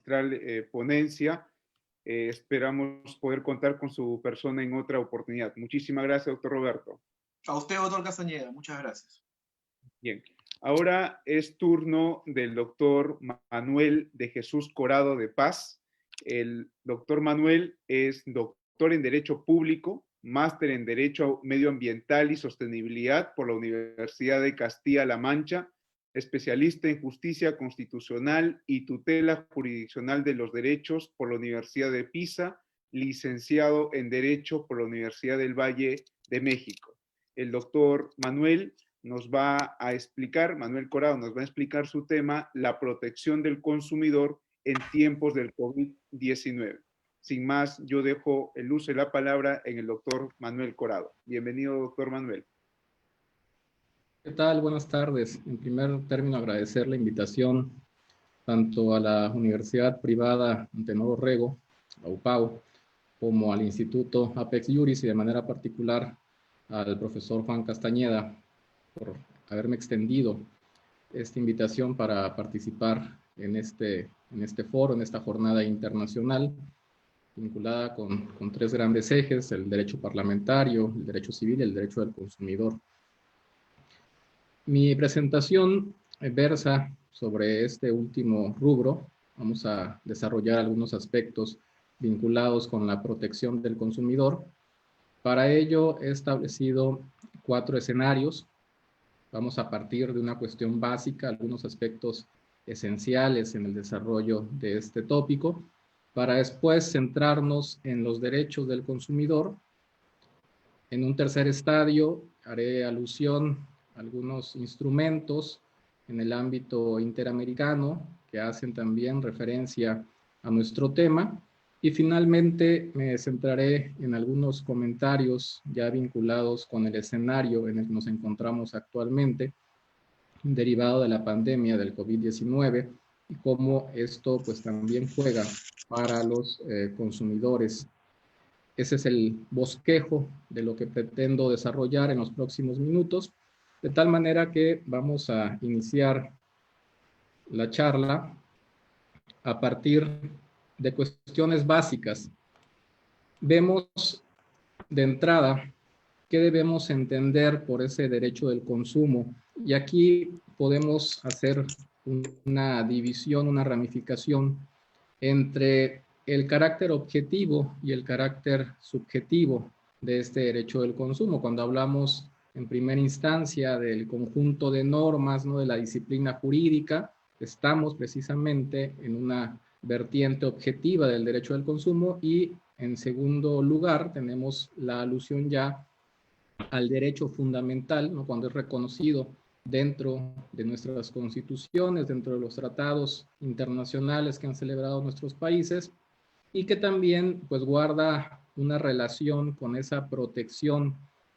magistral ponencia. Esperamos poder contar con su persona en otra oportunidad. Muchísimas gracias, doctor Roberto. A usted, doctor Castañeda, muchas gracias. Bien, ahora es turno del doctor Manuel de Jesús Corado de Paz. El doctor Manuel es doctor en Derecho Público, máster en Derecho Medioambiental y Sostenibilidad por la Universidad de Castilla-La Mancha, especialista en Justicia Constitucional y Tutela Jurisdiccional de los Derechos por la Universidad de Pisa, licenciado en Derecho por la Universidad del Valle de México. El doctor Manuel Manuel Corado nos va a explicar su tema, la protección del consumidor en tiempos del COVID-19. Sin más, yo dejo el uso de la palabra en el doctor Manuel Corado. Bienvenido, doctor Manuel. ¿Qué tal? Buenas tardes. En primer término, agradecer la invitación tanto a la Universidad Privada Antenor Orrego, la UPAU, como al Instituto Apex Juris y de manera particular al profesor Juan Castañeda por haberme extendido esta invitación para participar en este foro, en esta jornada internacional vinculada con tres grandes ejes: el derecho parlamentario, el derecho civil y el derecho del consumidor. Mi presentación versa sobre este último rubro. Vamos a desarrollar algunos aspectos vinculados con la protección del consumidor. Para ello he establecido 4 escenarios. Vamos a partir de una cuestión básica, algunos aspectos esenciales en el desarrollo de este tópico, para después centrarnos en los derechos del consumidor. En un tercer estadio haré alusión a algunos instrumentos en el ámbito interamericano que hacen también referencia a nuestro tema. Y finalmente me centraré en algunos comentarios ya vinculados con el escenario en el que nos encontramos actualmente, derivado de la pandemia del COVID-19, y cómo esto pues también juega para los consumidores. Ese es el bosquejo de lo que pretendo desarrollar en los próximos minutos, de tal manera que vamos a iniciar la charla a partir de cuestiones básicas. Vemos de entrada qué debemos entender por ese derecho del consumo, y aquí podemos hacer una división, una ramificación entre el carácter objetivo y el carácter subjetivo de este derecho del consumo. Cuando hablamos en primera instancia del conjunto de normas, ¿no?, de la disciplina jurídica, estamos precisamente en una vertiente objetiva del derecho del consumo, y en segundo lugar tenemos la alusión ya al derecho fundamental, ¿no?, cuando es reconocido dentro de nuestras constituciones, dentro de los tratados internacionales que han celebrado nuestros países, y que también pues guarda una relación con esa protección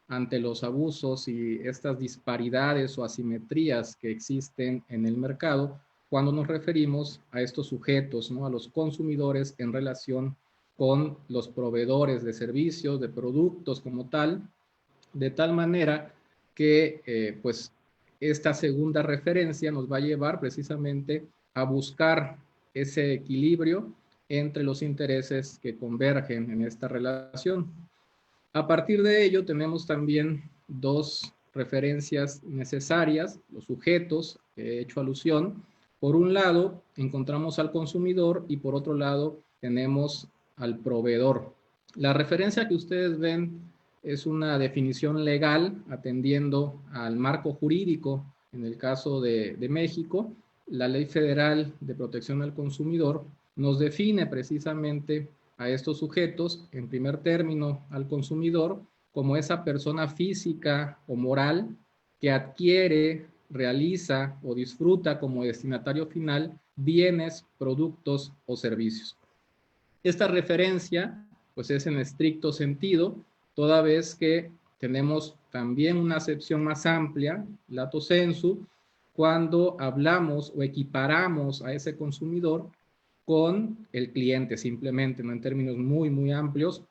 ante los abusos y estas disparidades o asimetrías que existen en el mercado cuando nos referimos a estos sujetos, ¿no?, a los consumidores en relación con los proveedores de servicios, de productos como tal, de tal manera que pues esta segunda referencia nos va a llevar precisamente a buscar ese equilibrio entre los intereses que convergen en esta relación. A partir de ello tenemos también 2 referencias necesarias, los sujetos que he hecho alusión. Por un lado encontramos al consumidor y por otro lado tenemos al proveedor. La referencia que ustedes ven es una definición legal atendiendo al marco jurídico. En el caso de México, la Ley Federal de Protección al Consumidor nos define precisamente a estos sujetos, en primer término al consumidor, como esa persona física o moral que adquiere, realiza o disfruta como destinatario final bienes, productos o servicios. Esta referencia pues es en estricto sentido, toda vez que tenemos también una acepción más amplia, lato sensu, cuando hablamos o equiparamos a ese consumidor con el cliente simplemente, ¿no?, en términos muy amplios,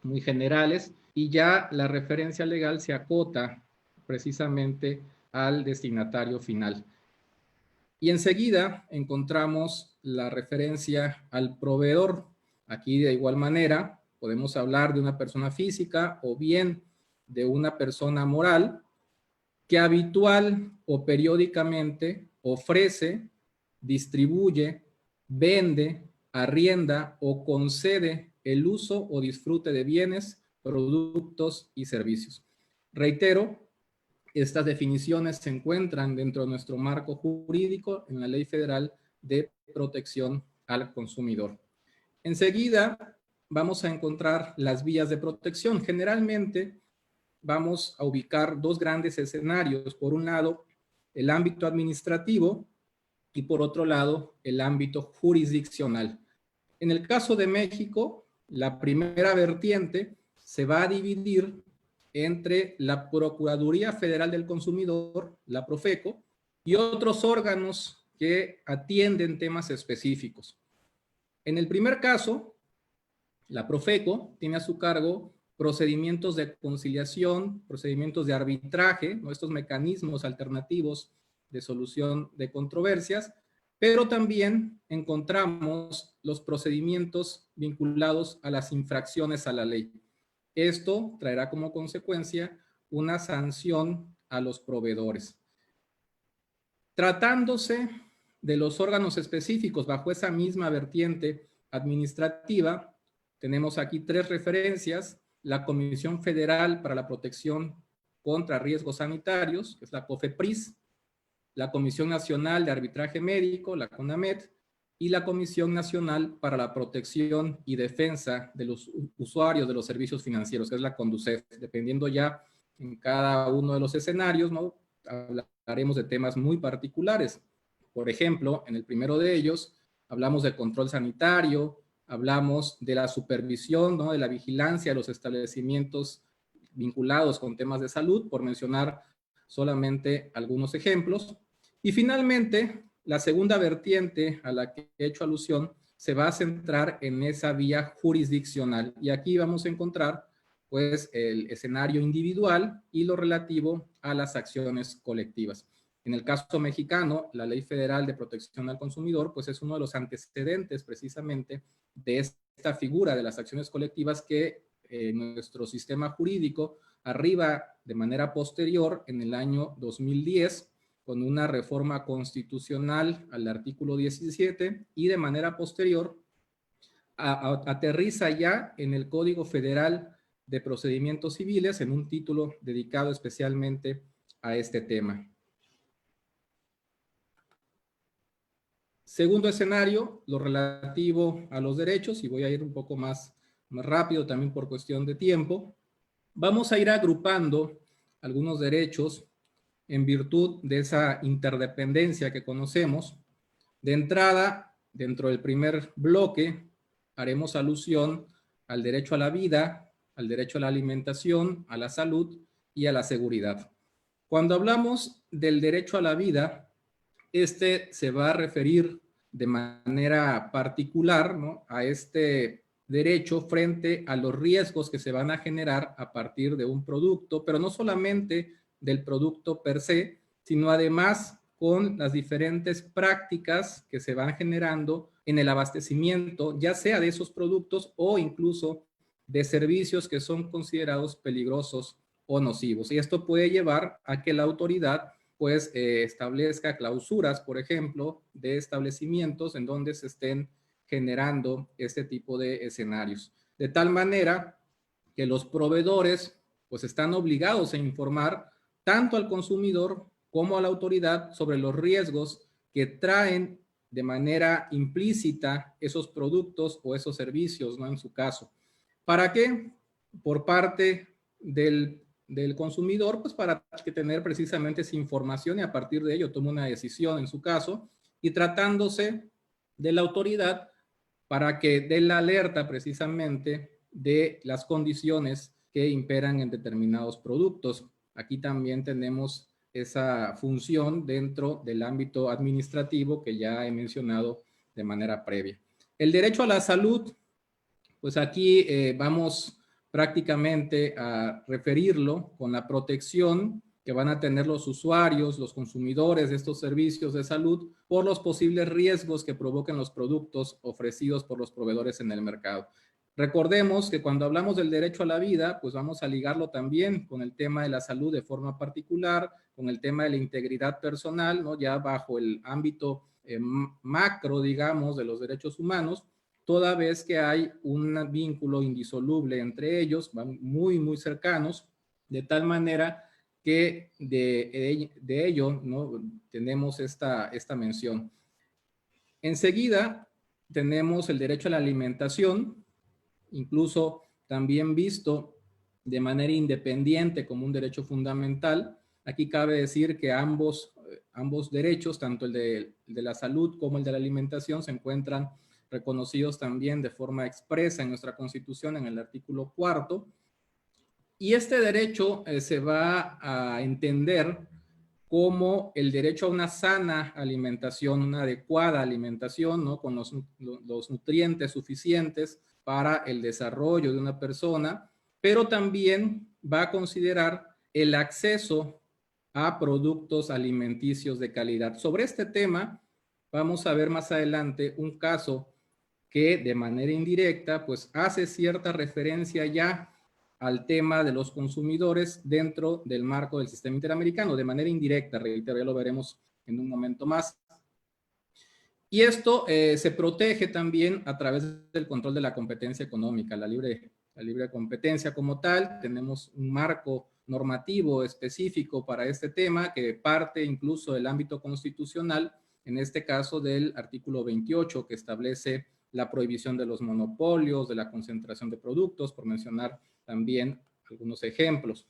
muy generales, y ya la referencia legal se acota precisamente al destinatario final. Y enseguida encontramos la referencia al proveedor. Aquí de igual manera podemos hablar de una persona física o bien de una persona moral que habitual o periódicamente ofrece, distribuye, vende, arrienda o concede el uso o disfrute de bienes, productos y servicios. Reitero, estas definiciones se encuentran dentro de nuestro marco jurídico en la Ley Federal de Protección al Consumidor. Enseguida vamos a encontrar las vías de protección. Generalmente vamos a ubicar dos grandes escenarios. Por un lado, el ámbito administrativo y por otro lado, el ámbito jurisdiccional. En el caso de México, la primera vertiente se va a dividir entre la Procuraduría Federal del Consumidor, la Profeco, y otros órganos que atienden temas específicos. En el primer caso, la Profeco tiene a su cargo procedimientos de conciliación, procedimientos de arbitraje, ¿no? Estos mecanismos alternativos de solución de controversias, pero también encontramos los procedimientos vinculados a las infracciones a la ley. Esto traerá como consecuencia una sanción a los proveedores. Tratándose de los órganos específicos bajo esa misma vertiente administrativa, tenemos aquí tres referencias: la Comisión Federal para la Protección contra Riesgos Sanitarios, que es la COFEPRIS, la Comisión Nacional de Arbitraje Médico, la CONAMED, y la Comisión Nacional para la Protección y Defensa de los Usuarios de los Servicios Financieros, que es la CONDUCEF. Dependiendo ya en cada uno de los escenarios, ¿no?, hablaremos de temas muy particulares. Por ejemplo, en el primero de ellos, hablamos del control sanitario, hablamos de la supervisión, ¿no?, de la vigilancia de los establecimientos vinculados con temas de salud, por mencionar solamente algunos ejemplos. Y finalmente, la segunda vertiente a la que he hecho alusión se va a centrar en esa vía jurisdiccional. Y aquí vamos a encontrar, pues, el escenario individual y lo relativo a las acciones colectivas. En el caso mexicano, la Ley Federal de Protección al Consumidor, pues, es uno de los antecedentes precisamente de esta figura de las acciones colectivas que nuestro sistema jurídico arriba de manera posterior en el año 2010 con una reforma constitucional al artículo 17 y de manera posterior aterriza ya en el Código Federal de Procedimientos Civiles en un título dedicado especialmente a este tema. Segundo escenario, lo relativo a los derechos, y voy a ir un poco más rápido también por cuestión de tiempo. Vamos a ir agrupando algunos derechos en virtud de esa interdependencia que conocemos. De entrada, dentro del primer bloque, haremos alusión al derecho a la vida, al derecho a la alimentación, a la salud y a la seguridad. Cuando hablamos del derecho a la vida, este se va a referir de manera particular, ¿no?, a este derecho frente a los riesgos que se van a generar a partir de un producto, pero no solamente del producto per se, sino además con las diferentes prácticas que se van generando en el abastecimiento, ya sea de esos productos o incluso de servicios que son considerados peligrosos o nocivos. Y esto puede llevar a que la autoridad pues establezca clausuras, por ejemplo, de establecimientos en donde se estén generando este tipo de escenarios. De tal manera que los proveedores pues están obligados a informar tanto al consumidor como a la autoridad sobre los riesgos que traen de manera implícita esos productos o esos servicios, ¿no?, en su caso. ¿Para qué? Por parte del consumidor, pues para que tener precisamente esa información y a partir de ello tome una decisión en su caso, y tratándose de la autoridad para que dé la alerta precisamente de las condiciones que imperan en determinados productos. Aquí también tenemos esa función dentro del ámbito administrativo que ya he mencionado de manera previa. El derecho a la salud, pues aquí vamos prácticamente a referirlo con la protección que van a tener los usuarios, los consumidores de estos servicios de salud por los posibles riesgos que provoquen los productos ofrecidos por los proveedores en el mercado. Recordemos que cuando hablamos del derecho a la vida, pues vamos a ligarlo también con el tema de la salud de forma particular, con el tema de la integridad personal, ¿no? Ya bajo el ámbito macro, digamos, de los derechos humanos, toda vez que hay un vínculo indisoluble entre ellos, van muy, muy cercanos, de tal manera que de ello, ¿no? Tenemos esta mención. Enseguida tenemos el derecho a la alimentación, incluso también visto de manera independiente como un derecho fundamental. Aquí cabe decir que ambos derechos, tanto el de la salud como el de la alimentación, se encuentran reconocidos también de forma expresa en nuestra Constitución en el artículo 4. Y este derecho se va a entender como el derecho a una sana alimentación, una adecuada alimentación, ¿no? Con los nutrientes suficientes para el desarrollo de una persona, pero también va a considerar el acceso a productos alimenticios de calidad. Sobre este tema vamos a ver más adelante un caso que de manera indirecta pues hace cierta referencia ya al tema de los consumidores dentro del marco del sistema interamericano, de manera indirecta, reitero, ya lo veremos en un momento más. Y esto se protege también a través del control de la competencia económica, la libre competencia como tal. Tenemos un marco normativo específico para este tema que parte incluso del ámbito constitucional, en este caso del artículo 28, que establece la prohibición de los monopolios, de la concentración de productos, por mencionar también algunos ejemplos.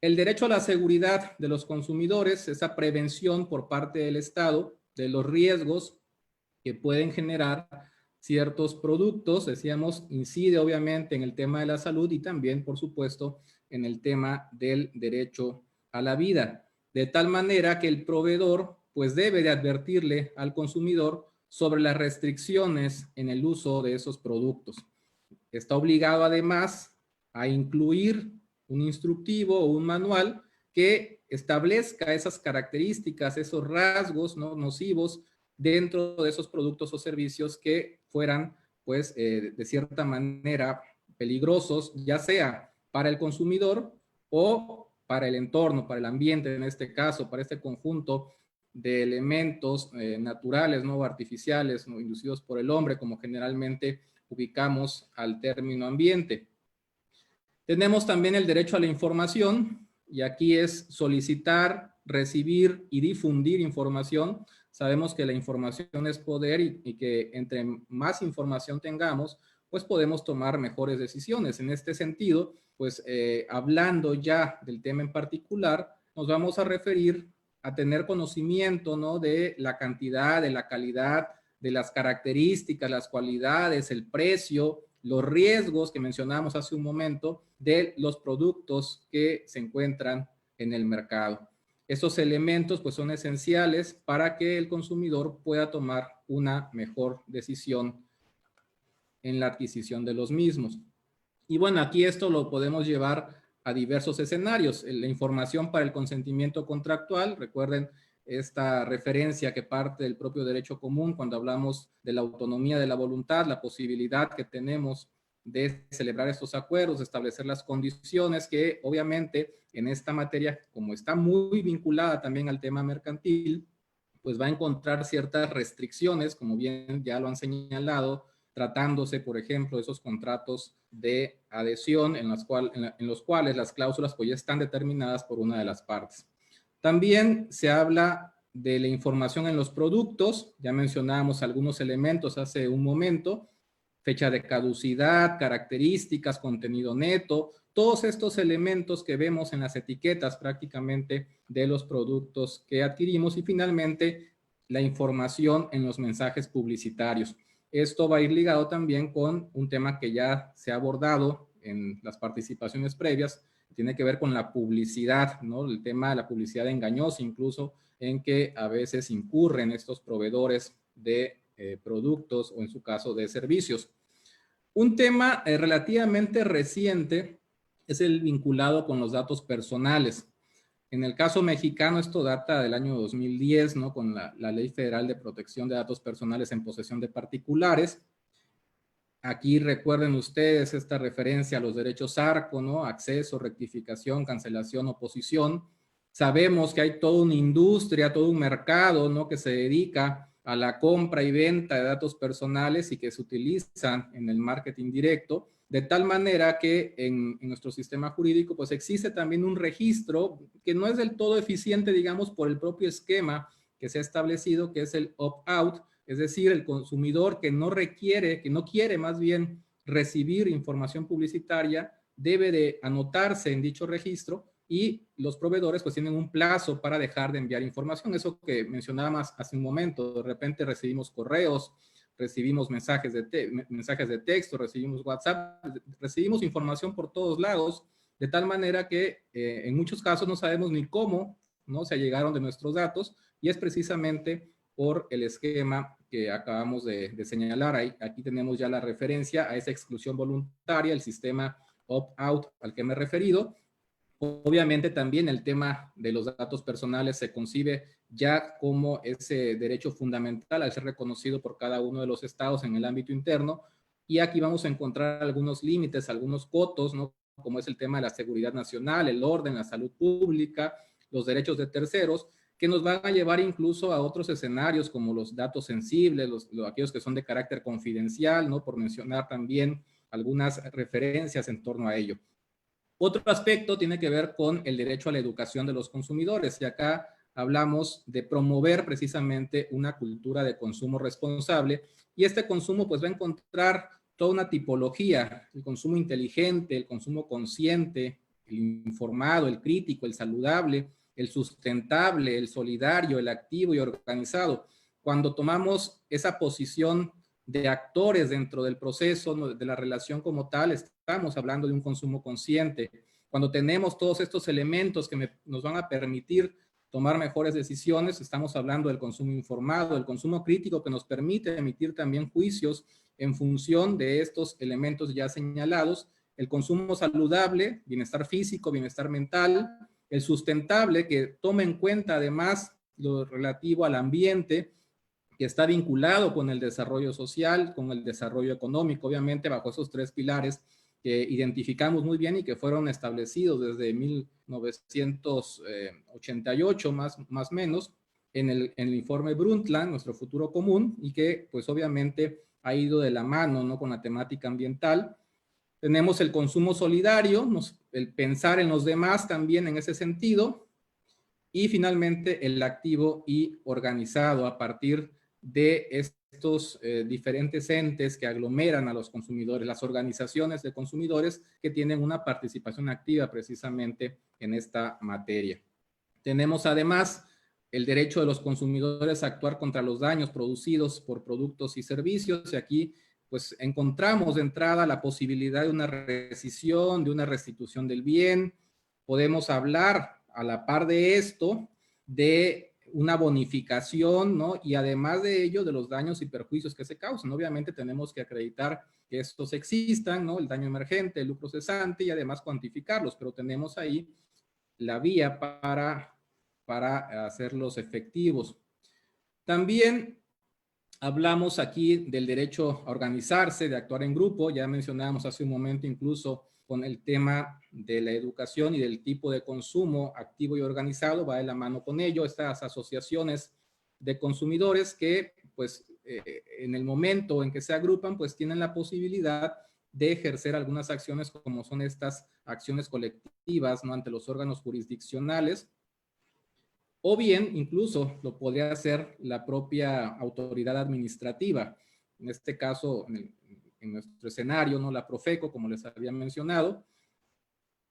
El derecho a la seguridad de los consumidores, esa prevención por parte del Estado de los riesgos que pueden generar ciertos productos, decíamos, incide obviamente en el tema de la salud y también, por supuesto, en el tema del derecho a la vida, de tal manera que el proveedor pues debe de advertirle al consumidor sobre las restricciones en el uso de esos productos. Está obligado además a incluir un instructivo o un manual que establezca esas características, esos rasgos, ¿no?, nocivos dentro de esos productos o servicios que fueran, pues, de cierta manera peligrosos, ya sea para el consumidor o para el entorno, para el ambiente en este caso, para este conjunto de elementos naturales, ¿no?, artificiales, ¿no?, inducidos por el hombre, como generalmente ubicamos al término ambiente. Tenemos también el derecho a la información, y aquí es solicitar, recibir y difundir información. Sabemos que la información es poder y que entre más información tengamos, pues podemos tomar mejores decisiones. En este sentido, pues hablando ya del tema en particular, nos vamos a referir a tener conocimiento, ¿no?, de la cantidad, de la calidad, de las características, las cualidades, el precio, los riesgos que mencionamos hace un momento de los productos que se encuentran en el mercado. Estos elementos pues son esenciales para que el consumidor pueda tomar una mejor decisión en la adquisición de los mismos. Y bueno, aquí esto lo podemos llevar a diversos escenarios. La información para el consentimiento contractual, recuerden esta referencia que parte del propio derecho común cuando hablamos de la autonomía de la voluntad, la posibilidad que tenemos de celebrar estos acuerdos, de establecer las condiciones que obviamente en esta materia, como está muy vinculada también al tema mercantil, pues va a encontrar ciertas restricciones, como bien ya lo han señalado, tratándose, por ejemplo, de esos contratos de adhesión en los cuales las cláusulas pues ya están determinadas por una de las partes. También se habla de la información en los productos, ya mencionábamos algunos elementos hace un momento, fecha de caducidad, características, contenido neto, todos estos elementos que vemos en las etiquetas prácticamente de los productos que adquirimos y finalmente la información en los mensajes publicitarios. Esto va a ir ligado también con un tema que ya se ha abordado en las participaciones previas, tiene que ver con la publicidad, ¿no? El tema de la publicidad engañosa, incluso en que a veces incurren estos proveedores de productos o en su caso de servicios. Un tema relativamente reciente es el vinculado con los datos personales. En el caso mexicano, esto data del año 2010, ¿no? Con la Ley Federal de Protección de Datos Personales en posesión de particulares. Aquí recuerden ustedes esta referencia a los derechos ARCO, ¿no? Acceso, rectificación, cancelación, oposición. Sabemos que hay toda una industria, todo un mercado, ¿no? Que se dedica a la compra y venta de datos personales y que se utilizan en el marketing directo, de tal manera que en nuestro sistema jurídico pues existe también un registro que no es del todo eficiente, digamos, por el propio esquema que se ha establecido, que es el opt-out, es decir, el consumidor que no requiere, que no quiere más bien recibir información publicitaria, debe de anotarse en dicho registro y los proveedores pues tienen un plazo para dejar de enviar información. Eso que mencionaba más hace un momento, de repente recibimos correos, recibimos mensajes de texto, recibimos WhatsApp, recibimos información por todos lados, de tal manera que en muchos casos no sabemos ni cómo, ¿no? Se allegaron de nuestros datos, y es precisamente por el esquema que acabamos de señalar. Aquí tenemos ya la referencia a esa exclusión voluntaria, el sistema opt-out al que me he referido. Obviamente también el tema de los datos personales se concibe ya como ese derecho fundamental al ser reconocido por cada uno de los estados en el ámbito interno, y aquí vamos a encontrar algunos límites, algunos cotos, ¿no? Como es el tema de la seguridad nacional, el orden, la salud pública, los derechos de terceros, que nos van a llevar incluso a otros escenarios como los datos sensibles, aquellos que son de carácter confidencial, ¿no? Por mencionar también algunas referencias en torno a ello. Otro aspecto tiene que ver con el derecho a la educación de los consumidores, y acá hablamos de promover precisamente una cultura de consumo responsable, y este consumo pues va a encontrar toda una tipología: el consumo inteligente, el consumo consciente, el informado, el crítico, el saludable, el sustentable, el solidario, el activo y organizado. Cuando tomamos esa posición de actores dentro del proceso, de la relación como tal, estamos hablando de un consumo consciente. Cuando tenemos todos estos elementos que nos van a permitir tomar mejores decisiones, estamos hablando del consumo informado, del consumo crítico, que nos permite emitir también juicios en función de estos elementos ya señalados. El consumo saludable, bienestar físico, bienestar mental. El sustentable, que toma en cuenta además lo relativo al ambiente, que está vinculado con el desarrollo social, con el desarrollo económico, obviamente bajo esos tres pilares que identificamos muy bien y que fueron establecidos desde 1988 más o menos en el informe Brundtland, Nuestro Futuro Común, y que pues obviamente ha ido de la mano, ¿no? Con la temática ambiental. Tenemos el consumo solidario, el pensar en los demás también en ese sentido, y finalmente el activo y organizado a partir de estos diferentes entes que aglomeran a los consumidores, las organizaciones de consumidores que tienen una participación activa precisamente en esta materia. Tenemos además el derecho de los consumidores a actuar contra los daños producidos por productos y servicios, y aquí pues encontramos de entrada la posibilidad de una rescisión, de una restitución del bien. Podemos hablar a la par de esto de una bonificación, ¿no? Y además de ello, de los daños y perjuicios que se causan. Obviamente tenemos que acreditar que estos existan, ¿no? El daño emergente, el lucro cesante, y además cuantificarlos, pero tenemos ahí la vía para hacerlos efectivos. También hablamos aquí del derecho a organizarse, de actuar en grupo. Ya mencionábamos hace un momento incluso con el tema de la educación y del tipo de consumo activo y organizado, va de la mano con ello. Estas asociaciones de consumidores que, pues, en el momento en que se agrupan, pues tienen la posibilidad de ejercer algunas acciones, como son estas acciones colectivas, ¿no? Ante los órganos jurisdiccionales, o bien incluso lo podría hacer la propia autoridad administrativa. En este caso, en nuestro escenario, ¿no? La Profeco, como les había mencionado.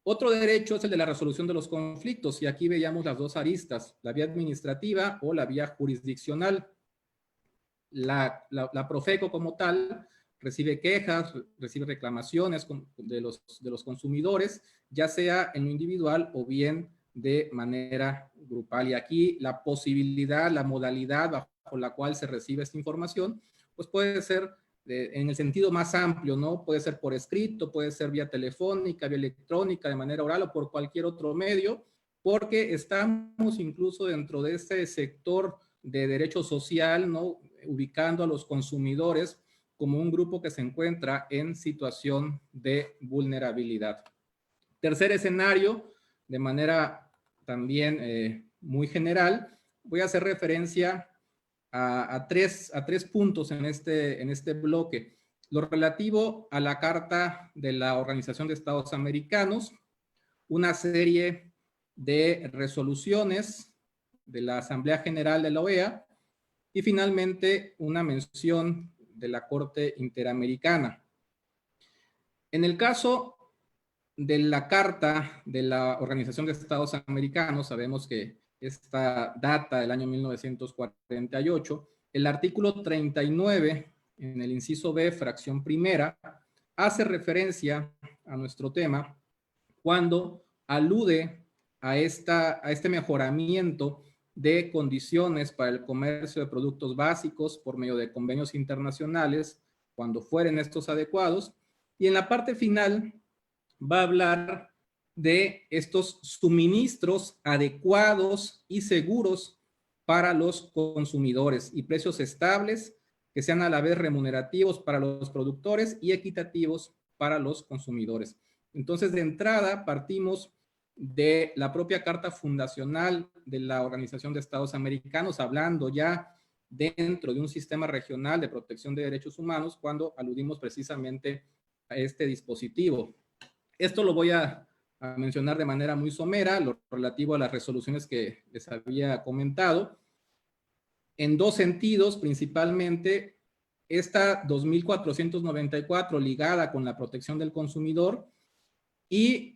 Otro derecho es el de la resolución de los conflictos, y aquí veíamos las dos aristas: la vía administrativa o la vía jurisdiccional. La Profeco como tal recibe quejas, recibe reclamaciones de los consumidores, ya sea en lo individual o bien de manera grupal. Y aquí la posibilidad, la modalidad bajo la cual se recibe esta información, pues puede ser en el sentido más amplio, ¿no? Puede ser por escrito, puede ser vía telefónica, vía electrónica, de manera oral o por cualquier otro medio, porque estamos incluso dentro de este sector de derecho social, ¿no? Ubicando a los consumidores como un grupo que se encuentra en situación de vulnerabilidad. Tercer escenario, de manera también muy general, voy a hacer referencia a tres puntos en este bloque. Lo relativo a la Carta de la Organización de Estados Americanos, una serie de resoluciones de la Asamblea General de la OEA y finalmente una mención de la Corte Interamericana. En el caso de la Carta de la Organización de Estados Americanos, sabemos que esta data del año 1948, el artículo 39, en el inciso B, fracción primera, hace referencia a nuestro tema cuando alude a este mejoramiento de condiciones para el comercio de productos básicos por medio de convenios internacionales, cuando fueren estos adecuados. Y en la parte final va a hablar de estos suministros adecuados y seguros para los consumidores y precios estables que sean a la vez remunerativos para los productores y equitativos para los consumidores. Entonces, de entrada, partimos de la propia Carta Fundacional de la Organización de Estados Americanos, hablando ya dentro de un sistema regional de protección de derechos humanos, cuando aludimos precisamente a este dispositivo. Esto lo voy a mencionar de manera muy somera, lo relativo a las resoluciones que les había comentado, en dos sentidos principalmente. Esta 2494 ligada con la protección del consumidor y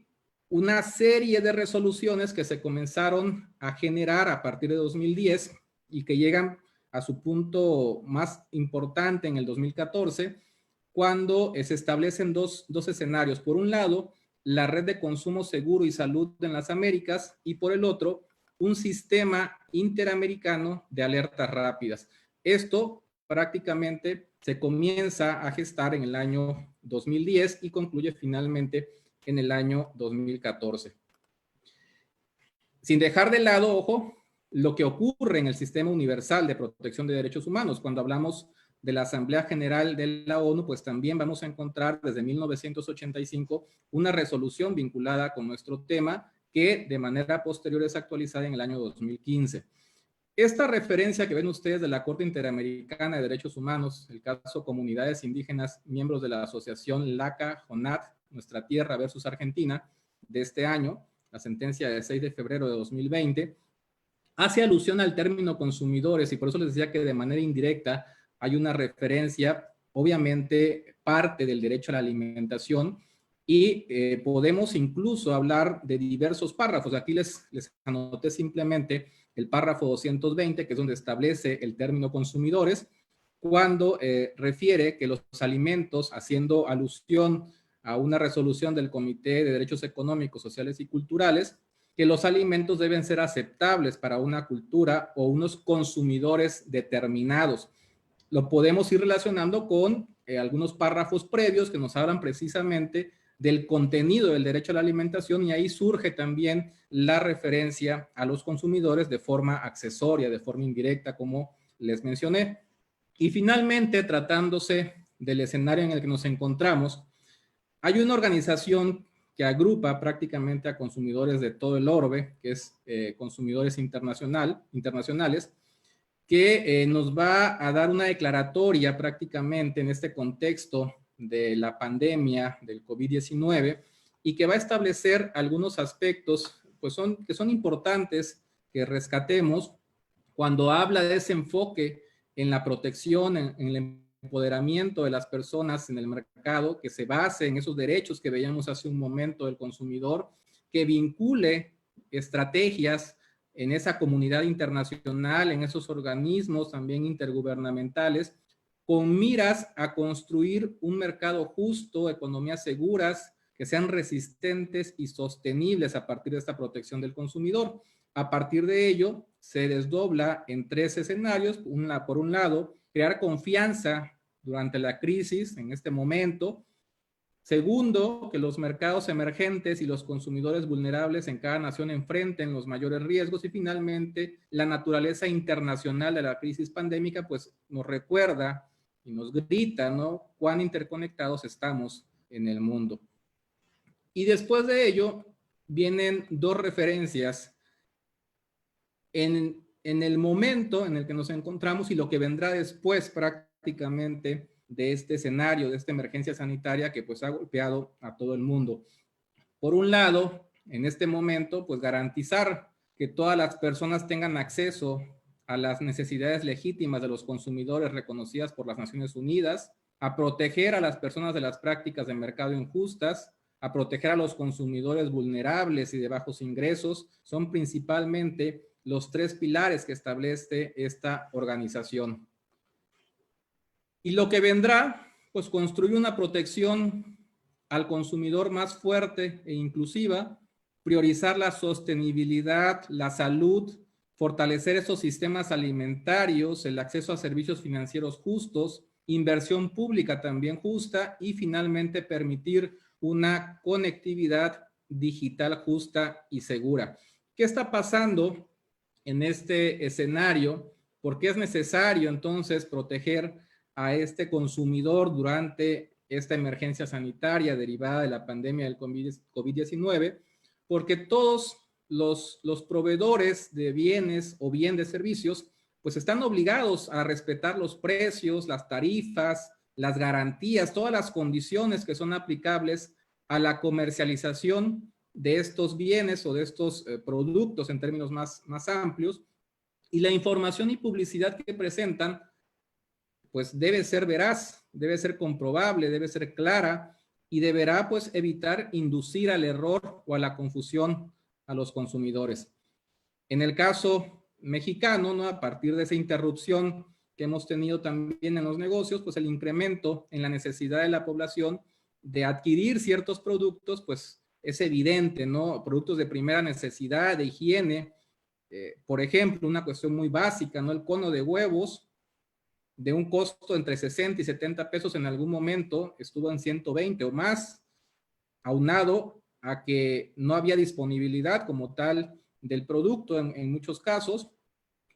una serie de resoluciones que se comenzaron a generar a partir de 2010 y que llegan a su punto más importante en el 2014, cuando se establecen dos escenarios. Por un lado, la red de consumo seguro y salud en las Américas, y por el otro, un sistema interamericano de alertas rápidas. Esto prácticamente se comienza a gestar en el año 2010 y concluye finalmente en el año 2014. Sin dejar de lado, ojo, lo que ocurre en el Sistema Universal de Protección de Derechos Humanos. Cuando hablamos de la Asamblea General de la ONU, pues también vamos a encontrar desde 1985 una resolución vinculada con nuestro tema que de manera posterior es actualizada en el año 2015. Esta referencia que ven ustedes de la Corte Interamericana de Derechos Humanos, el caso Comunidades Indígenas, miembros de la asociación LACA-JONAT, Nuestra Tierra versus Argentina, de este año, la sentencia de 6 de febrero de 2020, hace alusión al término consumidores, y por eso les decía que de manera indirecta hay una referencia, obviamente parte del derecho a la alimentación, y podemos incluso hablar de diversos párrafos. Aquí les anoté simplemente el párrafo 220, que es donde establece el término consumidores, cuando refiere que los alimentos, haciendo alusión a una resolución del Comité de Derechos Económicos, Sociales y Culturales, que los alimentos deben ser aceptables para una cultura o unos consumidores determinados. Lo podemos ir relacionando con algunos párrafos previos que nos hablan precisamente del contenido del derecho a la alimentación, y ahí surge también la referencia a los consumidores de forma accesoria, de forma indirecta, como les mencioné. Y finalmente, tratándose del escenario en el que nos encontramos, hay una organización que agrupa prácticamente a consumidores de todo el orbe, que es Consumidores Internacionales, que nos va a dar una declaratoria prácticamente en este contexto de la pandemia del COVID-19 y que va a establecer algunos aspectos pues que son importantes que rescatemos cuando habla de ese enfoque en la protección, en el empoderamiento de las personas en el mercado, que se base en esos derechos que veíamos hace un momento del consumidor, que vincule estrategias en esa comunidad internacional, en esos organismos también intergubernamentales, con miras a construir un mercado justo, economías seguras, que sean resistentes y sostenibles a partir de esta protección del consumidor. A partir de ello, se desdobla en tres escenarios. Por un lado, crear confianza durante la crisis, en este momento, Segundo, que los mercados emergentes y los consumidores vulnerables en cada nación enfrenten los mayores riesgos. Y finalmente, la naturaleza internacional de la crisis pandémica pues nos recuerda y nos grita, ¿no?, cuán interconectados estamos en el mundo. Y después de ello vienen dos referencias en el momento en el que nos encontramos y lo que vendrá después prácticamente de este escenario, de esta emergencia sanitaria que pues ha golpeado a todo el mundo. Por un lado, en este momento, pues garantizar que todas las personas tengan acceso a las necesidades legítimas de los consumidores reconocidas por las Naciones Unidas, a proteger a las personas de las prácticas de mercado injustas, a proteger a los consumidores vulnerables y de bajos ingresos, son principalmente los tres pilares que establece esta organización. Y lo que vendrá, pues construir una protección al consumidor más fuerte e inclusiva, priorizar la sostenibilidad, la salud, fortalecer esos sistemas alimentarios, el acceso a servicios financieros justos, inversión pública también justa y finalmente permitir una conectividad digital justa y segura. ¿Qué está pasando en este escenario? ¿Por qué es necesario entonces proteger a este consumidor durante esta emergencia sanitaria derivada de la pandemia del COVID-19? Porque todos los proveedores de bienes o bien de servicios pues están obligados a respetar los precios, las tarifas, las garantías, todas las condiciones que son aplicables a la comercialización de estos bienes o de estos productos en términos más amplios, y la información y publicidad que presentan pues debe ser veraz, debe ser comprobable, debe ser clara y deberá pues evitar inducir al error o a la confusión a los consumidores. En el caso mexicano, ¿no?, a partir de esa interrupción que hemos tenido también en los negocios, pues el incremento en la necesidad de la población de adquirir ciertos productos, pues es evidente, ¿no? Productos de primera necesidad, de higiene, por ejemplo, una cuestión muy básica, ¿no? El cono de huevos, de un costo entre 60 y 70 pesos en algún momento, estuvo en 120 o más, aunado a que no había disponibilidad como tal del producto en muchos casos,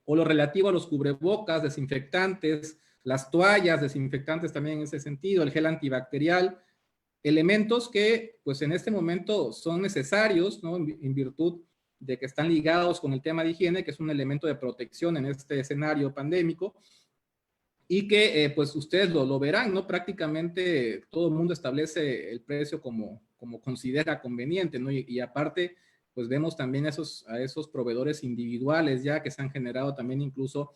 o lo relativo a los cubrebocas, desinfectantes, las toallas, desinfectantes también en ese sentido, el gel antibacterial, elementos que pues en este momento son necesarios, ¿no?, en virtud de que están ligados con el tema de higiene, que es un elemento de protección en este escenario pandémico, y que pues ustedes lo verán, ¿no? Prácticamente todo el mundo establece el precio como considera conveniente, ¿no? Y aparte, pues vemos también a esos proveedores individuales ya que se han generado también incluso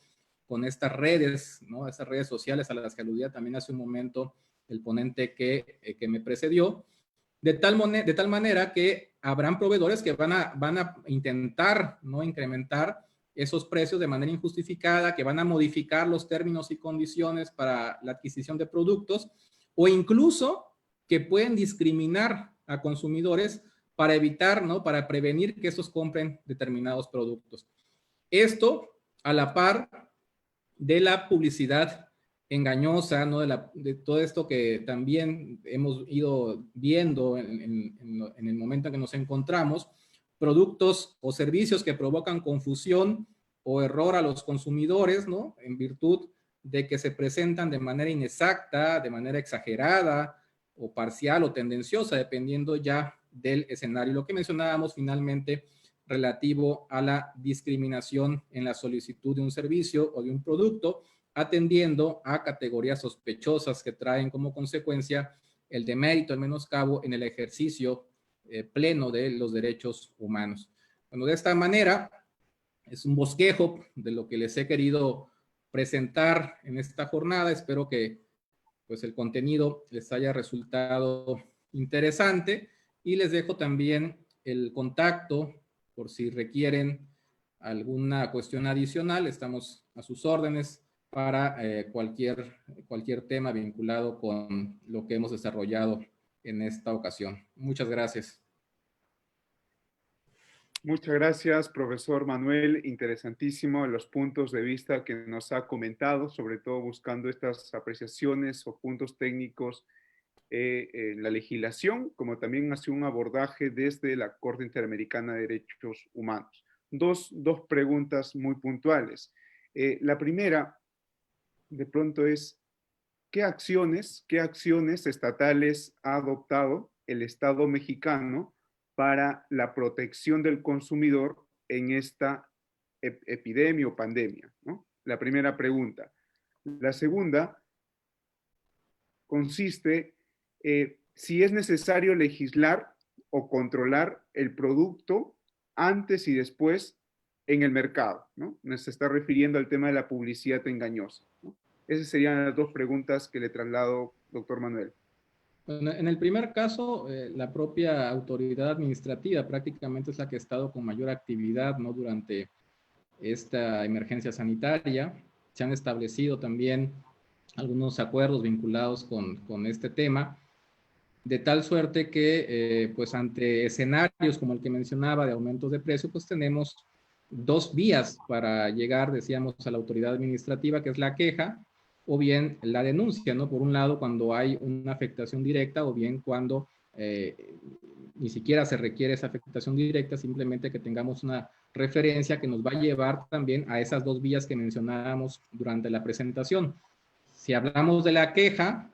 con estas redes, ¿no? Esas redes sociales a las que aludía también hace un momento el ponente que me precedió, de tal manera que habrán proveedores que van a intentar, ¿no?, incrementar esos precios de manera injustificada, que van a modificar los términos y condiciones para la adquisición de productos, o incluso que pueden discriminar a consumidores para evitar, ¿no?, para prevenir que estos compren determinados productos. Esto a la par de la publicidad engañosa, ¿no?, de todo esto que también hemos ido viendo en el momento en que nos encontramos, productos o servicios que provocan confusión o error a los consumidores, ¿no?, en virtud de que se presentan de manera inexacta, de manera exagerada o parcial o tendenciosa, dependiendo ya del escenario. Lo que mencionábamos finalmente relativo a la discriminación en la solicitud de un servicio o de un producto, atendiendo a categorías sospechosas que traen como consecuencia el demérito, el menoscabo en el ejercicio pleno de los derechos humanos. Bueno, de esta manera, es un bosquejo de lo que les he querido presentar en esta jornada. Espero que pues, el contenido les haya resultado interesante y les dejo también el contacto por si requieren alguna cuestión adicional. Estamos a sus órdenes para cualquier tema vinculado con lo que hemos desarrollado en esta ocasión. Muchas gracias. Muchas gracias, profesor Manuel. Interesantísimo los puntos de vista que nos ha comentado, sobre todo buscando estas apreciaciones o puntos técnicos la legislación, como también hace un abordaje desde la Corte Interamericana de Derechos Humanos. Dos preguntas muy puntuales. La primera, de pronto, es ¿qué acciones estatales ha adoptado el Estado mexicano para la protección del consumidor en esta epidemia o pandemia, ¿no? La primera pregunta. La segunda consiste si es necesario legislar o controlar el producto antes y después en el mercado, ¿no? Se está refiriendo al tema de la publicidad engañosa, ¿no? Esas serían las dos preguntas que le traslado, doctor Manuel. Bueno, en el primer caso, la propia autoridad administrativa prácticamente es la que ha estado con mayor actividad, ¿no? Durante esta emergencia sanitaria. Se han establecido también algunos acuerdos vinculados con este tema, de tal suerte que, pues ante escenarios como el que mencionaba de aumentos de precio, pues tenemos dos vías para llegar, decíamos, a la autoridad administrativa, que es la queja o bien la denuncia, ¿no? Por un lado, cuando hay una afectación directa o bien cuando ni siquiera se requiere esa afectación directa, simplemente que tengamos una referencia que nos va a llevar también a esas dos vías que mencionábamos durante la presentación. Si hablamos de la queja,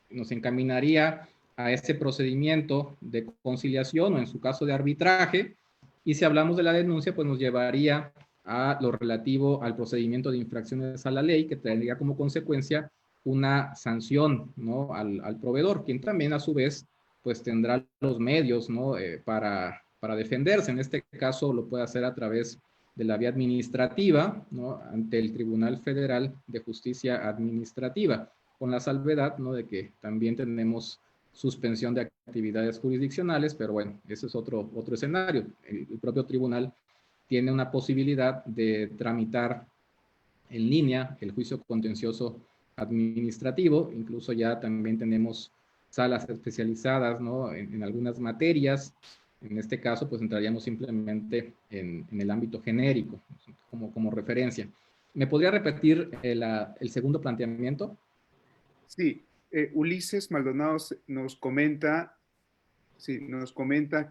nos encaminaría a ese procedimiento de conciliación o en su caso de arbitraje, y si hablamos de la denuncia, pues nos llevaría a lo relativo al procedimiento de infracciones a la ley, que tendría como consecuencia una sanción, ¿no? al proveedor, quien también a su vez pues tendrá los medios, ¿no? para defenderse. En este caso lo puede hacer a través de la vía administrativa, ¿no? Ante el Tribunal Federal de Justicia Administrativa, con la salvedad, ¿no? De que también tenemos suspensión de actividades jurisdiccionales, pero bueno, ese es otro escenario. El propio tribunal tiene una posibilidad de tramitar en línea el juicio contencioso administrativo, incluso ya también tenemos salas especializadas, ¿no? en algunas materias. En este caso, pues entraríamos simplemente en el ámbito genérico, como referencia. ¿Me podría repetir el segundo planteamiento? Sí, Ulises Maldonado nos comenta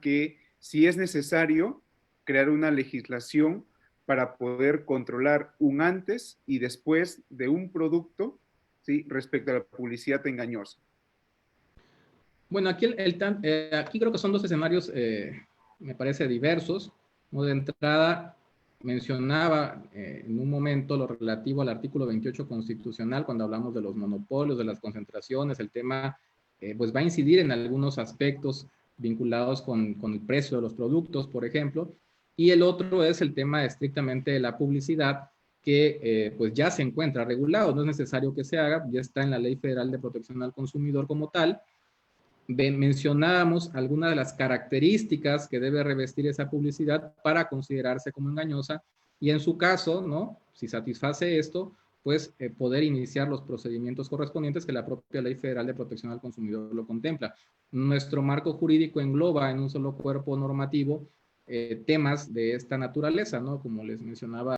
que si es necesario crear una legislación para poder controlar un antes y después de un producto, ¿sí? Respecto a la publicidad engañosa. Bueno, aquí creo que son dos escenarios, me parece, diversos, ¿no? De entrada, mencionaba en un momento lo relativo al artículo 28 constitucional, cuando hablamos de los monopolios, de las concentraciones, el tema pues va a incidir en algunos aspectos vinculados con el precio de los productos, por ejemplo, y el otro es el tema estrictamente de la publicidad, que pues ya se encuentra regulado, no es necesario que se haga, ya está en la Ley Federal de Protección al Consumidor como tal. Mencionábamos algunas de las características que debe revestir esa publicidad para considerarse como engañosa, y en su caso, ¿no? Si satisface esto, pues poder iniciar los procedimientos correspondientes que la propia Ley Federal de Protección al Consumidor lo contempla. Nuestro marco jurídico engloba en un solo cuerpo normativo temas de esta naturaleza, ¿no? Como les mencionaba